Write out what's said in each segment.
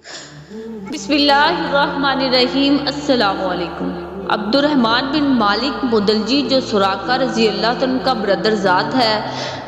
بسم اللہ الرحمن الرحیم۔ السلام علیکم۔ عبد الرحمن بن مالک مدلجی جو سراقہ رضی اللہ عنہ کا بردر ذات ہے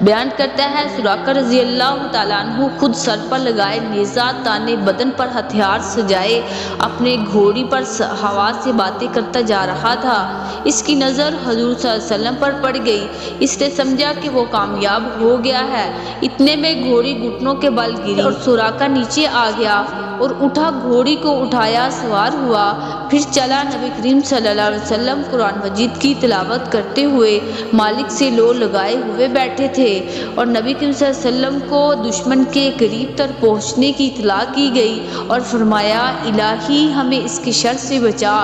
بیان کرتا ہے، سراقہ رضی اللہ تعالیٰ عنہ خود سر پر لگائے نیزہ تانے، بدن پر ہتھیار سجائے، اپنے گھوڑی پر ہوا سے باتیں کرتا جا رہا تھا۔ اس کی نظر حضور صلی اللہ علیہ وسلم پر پڑ گئی، اس نے سمجھا کہ وہ کامیاب ہو گیا ہے۔ اتنے میں گھوڑی گھٹنوں کے بل گری اور سراقہ نیچے آ گیا اور اٹھا، گھوڑی کو اٹھایا، سوار ہوا، پھر چلا۔ نبی کریم صلی اللہ علیہ وسلم قرآن مجید کی تلاوت کرتے ہوئے مالک سے لو لگائے ہوئے بیٹھے تھے، اور نبی کریم صلی اللہ علیہ وسلم کو دشمن کے قریب تر پہنچنے کی اطلاع کی گئی اور فرمایا، الہی ہمیں اس کے شر سے بچا۔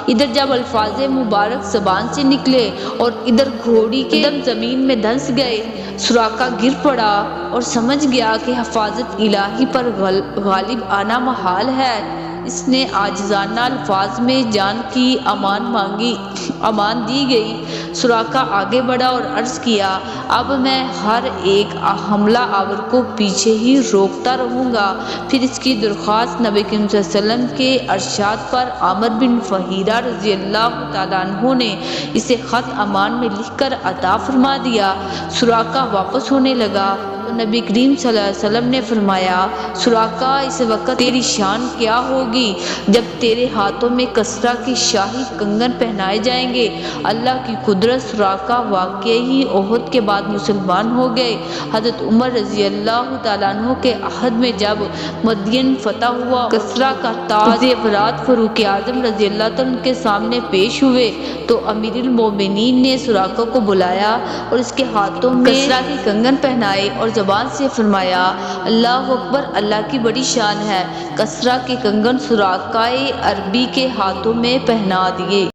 ادھر جب الفاظ مبارک زبان سے نکلے اور ادھر گھوڑی کے قدم زمین میں دھنس گئے، سراقہ گر پڑا اور سمجھ گیا کہ حفاظت الہی پر غالب آنا محال ہے۔ اس نے عاجزانہ الفاظ میں جان کی امان مانگی، امان دی گئی۔ سراقہ آگے بڑھا اور عرض کیا، اب میں ہر ایک حملہ آور کو پیچھے ہی روکتا رہوں گا۔ پھر اس کی درخواست نبی کریم صلی اللہ علیہ وسلم کے ارشاد پر عامر بن فہیرہ رضی اللہ تعالیٰ عنہ نے اسے خط امان میں لکھ کر عطا فرما دیا۔ سراقہ واپس ہونے لگا تو نبی کریم صلی اللہ علیہ وسلم نے فرمایا، سراقہ اس وقت تیری شان کیا ہوگی جب تیرے ہاتھوں میں کسریٰ کے شاہی کنگن پہنائے جائیں گے۔ اللہ کی قدرت، سراقہ واقعی احد کے بعد مسلمان ہو گئے۔ حضرت عمر رضی اللہ تعالیٰ عنہ کے عہد میں جب مدین فتح ہوا، کسریٰ کا تاج زیورات فاروق اعظم رضی اللہ عنہ کے سامنے پیش ہوئے تو امیر المومنین نے سراقہ کو بلایا اور اس کے ہاتھوں میں کسریٰ کے کنگن پہنائے اور زبان سے فرمایا، اللہ اکبر، اللہ کی بڑی شان ہے۔ کسریٰ کے کنگن سراقہ عربی کے ہاتھوں میں پہنا دیے۔